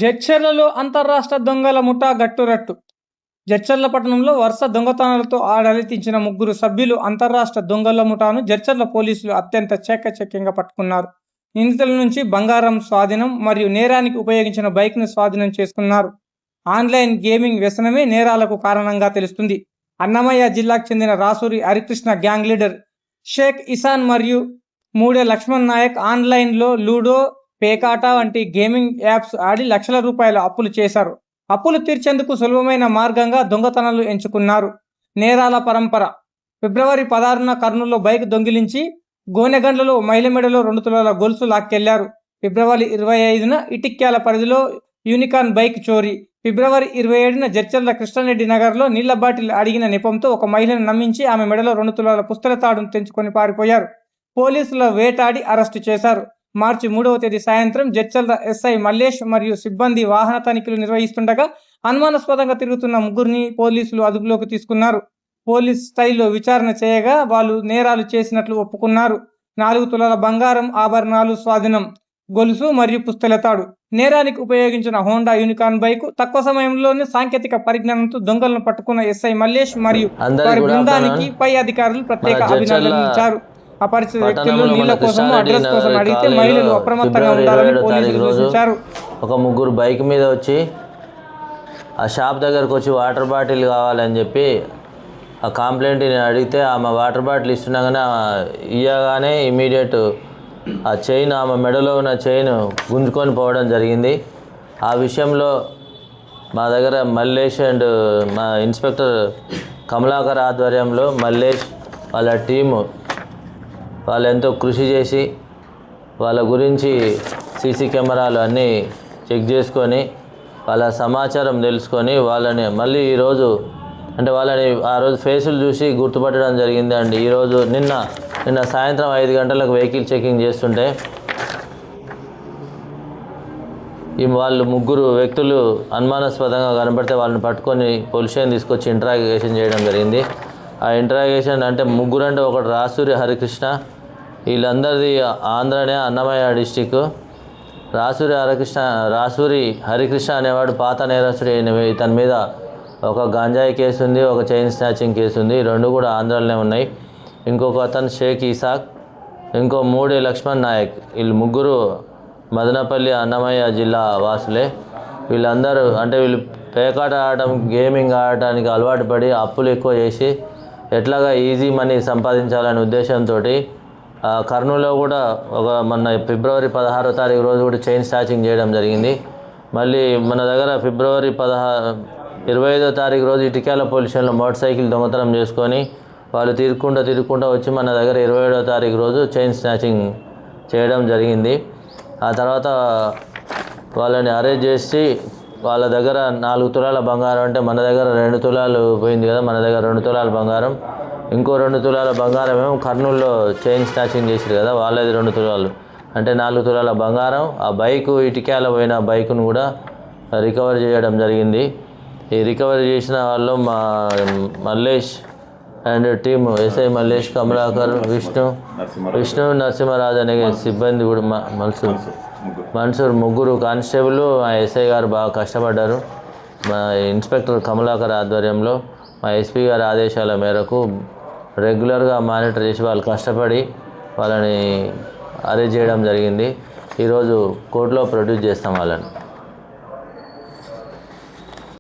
జడ్చర్లలో అంతర్రాష్ట్ర దొంగల ముఠా గట్టురట్టు. జడ్చర్ల పట్టణంలో వరుస దొంగతనాలతో ఆడలితించిన ముగ్గురు సభ్యులు అంతర్రాష్ట్ర దొంగల ముఠాను జడ్చర్ల పోలీసులు అత్యంత చాకచక్యంగా పట్టుకున్నారు. నిందితుల నుంచి బంగారం స్వాధీనం మరియు నేరానికి ఉపయోగించిన బైక్ను స్వాధీనం చేసుకున్నారు. ఆన్లైన్ గేమింగ్ వ్యసనమే నేరాలకు కారణంగా తెలుస్తుంది. అన్నమయ్య జిల్లాకు చెందిన రాసూరి హరికృష్ణ గ్యాంగ్ లీడర్ షేక్ ఇసాన్ మరియు మూడే లక్ష్మణ్ నాయక్ ఆన్లైన్లో లూడో, పేకాట వంటి గేమింగ్ యాప్స్ ఆడి లక్షల రూపాయల అప్పులు చేశారు. అప్పులు తీర్చేందుకు సులభమైన మార్గంగా దొంగతనాలు ఎంచుకున్నారు. నేరాల పరంపర. ఫిబ్రవరి 16న కర్నూలులో బైక్ దొంగిలించి గోనెగండ్లలో మహిళ మెడలో 2 తులాల గొలుసు లాక్కెళ్లారు. ఫిబ్రవరి 25న ఇటిక్యాల పరిధిలో యూనికార్న్ బైక్ చోరీ. ఫిబ్రవరి 27న జడ్చర్ల కృష్ణారెడ్డి నగర్లో నీళ్ల బాటిల్ అడిగిన నెపంతో ఒక మహిళను నమ్మించి ఆమె మెడలో 2 తులాల పుస్తల తాడును తెంచుకొని పారిపోయారు. పోలీసుల వేటాడి అరెస్టు చేశారు. మార్చి 3వ తేదీ సాయంత్రం జడ్చర్ల ఎస్ఐ మల్లేష్ మరియు సిబ్బంది వాహన తనిఖీలు నిర్వహిస్తుండగా అనుమానాస్పదంగా తిరుగుతున్న ముగ్గురిని పోలీసులు అదుపులోకి తీసుకున్నారు. పోలీస్ స్థాయిలో విచారణ చేయగా వాళ్ళు నేరాలు చేసినట్లు ఒప్పుకున్నారు. 4 తులాల బంగారం ఆభరణాలు స్వాధీనం, గొలుసు మరియు పుస్తెలతాడు. నేరానికి ఉపయోగించిన హోండా యూనికార్న్ బైక్. తక్కువ సమయంలోనే సాంకేతిక పరిజ్ఞానంతో దొంగలను పట్టుకున్న ఎస్ఐ మల్లేష్ మరియు వారి బృందానికి పై అధికారులు ప్రత్యేక అభినందనలించారు. అపరిచిత వ్యక్తులు నీళ్ల కోసం అడ్రస్ కోసం అడిగితే మహిళలు అప్రమత్తంగా ఉండాలని పోలీసులు సూచించారు. ఒక ముగ్గురు బైక్ మీద వచ్చి ఆ షాప్ దగ్గరకు వచ్చి వాటర్ బాటిల్ కావాలని చెప్పి ఆ కంప్లైంట్ని అడిగితే ఆమె వాటర్ బాటిల్ ఇస్తున్నాగానే ఇవ్వగానే ఇమీడియట్ ఆ చైన్, ఆమె మెడలో ఉన్న చైన్ గుంజుకొని పోవడం జరిగింది. ఆ విషయంలో మా దగ్గర మల్లేష్ అండ్ మా ఇన్స్పెక్టర్ కమలాకర్ ఆధ్వర్యంలో మల్లేష్ వాళ్ళ టీము వాళ్ళు ఎంతో కృషి చేసి వాళ్ళ గురించి సీసీ కెమెరాలు అన్నీ చెక్ చేసుకొని వాళ్ళ సమాచారం తెలుసుకొని వాళ్ళని మళ్ళీ ఈరోజు అంటే వాళ్ళని ఆ రోజు ఫేసులు చూసి గుర్తుపట్టడం జరిగింది అండి. ఈరోజు నిన్న సాయంత్రం 5 గంటలకు వెహికల్ చెకింగ్ చేస్తుంటే వాళ్ళు ముగ్గురు వ్యక్తులు అనుమానాస్పదంగా కనబడితే వాళ్ళని పట్టుకొని పోలీస్ స్టేషన్ తీసుకొచ్చి ఇంట్రాగేషన్ చేయడం జరిగింది. ఆ ఇంట్రాగేషన్ అంటే ముగ్గురు అంటే ఒకటి రాసూరి హరికృష్ణ, వీళ్ళందరిది ఆంధ్రనే, అన్నమయ్య డిస్టిక్. రాసూరి హరికృష్ణ అనేవాడు పాత నేరస్తుడు. ఇతని మీద ఒక గంజాయి కేసు ఉంది, ఒక చైన్ స్నాచింగ్ కేసు ఉంది. 2 కూడా ఆంధ్రాలోనే ఉన్నాయి. ఇంకొక అతను షేక్ ఇసాక్, ఇంకో మూడే లక్ష్మణ్ నాయక్. వీళ్ళు ముగ్గురు మదనపల్లి అన్నమయ్య జిల్లా వాసులే. వీళ్ళందరూ అంటే వీళ్ళు పేకాట ఆడటం, గేమింగ్ ఆడటానికి అలవాటు పడి అప్పులు ఎక్కువ చేసి ఎట్లాగా ఈజీ మనీ సంపాదించాలనే ఉద్దేశంతో కర్నూలులో కూడా మొన్న ఫిబ్రవరి 16వ తారీఖు రోజు కూడా చైన్ స్నాచింగ్ చేయడం జరిగింది. మళ్ళీ మన దగ్గర ఫిబ్రవరి 25వ తారీఖు రోజు ఇటిక్యాల పోలీస్ స్టేషన్లో మోటార్ సైకిల్ దొంగతనం చేసుకొని వాళ్ళు తిరుగుకుంటూ వచ్చి మన దగ్గర 27వ తారీఖు రోజు చైన్ స్నాచింగ్ చేయడం జరిగింది. ఆ తర్వాత వాళ్ళని అరెస్ట్ చేసి వాళ్ళ దగ్గర 4 తులాల బంగారం అంటే మన దగ్గర 2 తులాలు పోయింది కదా, మన దగ్గర 2 తులాల బంగారం, ఇంకో 2 తులాల బంగారం ఏమో కర్నూలులో చైన్ స్నాచింగ్ చేసారు కదా, వాళ్ళది 2 తులాలు అంటే 4 తులాల బంగారం. ఆ బైకు ఇటిక్యాల పోయిన బైకును కూడా రికవర్ చేయడం జరిగింది. ఈ రికవరీ చేసిన వాళ్ళు మా Mallesh and team SI Mallesh, Kamalakar, Vishnu Narasimharaju అనే సిబ్బంది కూడా మన్సూర్ ముగ్గురు కానిస్టేబుల్, మా ఎస్ఐ గారు బాగా కష్టపడ్డారు. మా ఇన్స్పెక్టర్ కమలాకర్ ఆధ్వర్యంలో మా ఎస్పీ గారి ఆదేశాల మేరకు రెగ్యులర్గా మానిటర్ చేసి వాళ్ళు కష్టపడి వాళ్ళని అరెస్ట్ చేయడం జరిగింది. ఈరోజు కోర్టులో ప్రొడ్యూస్ చేస్తాం వాళ్ళని.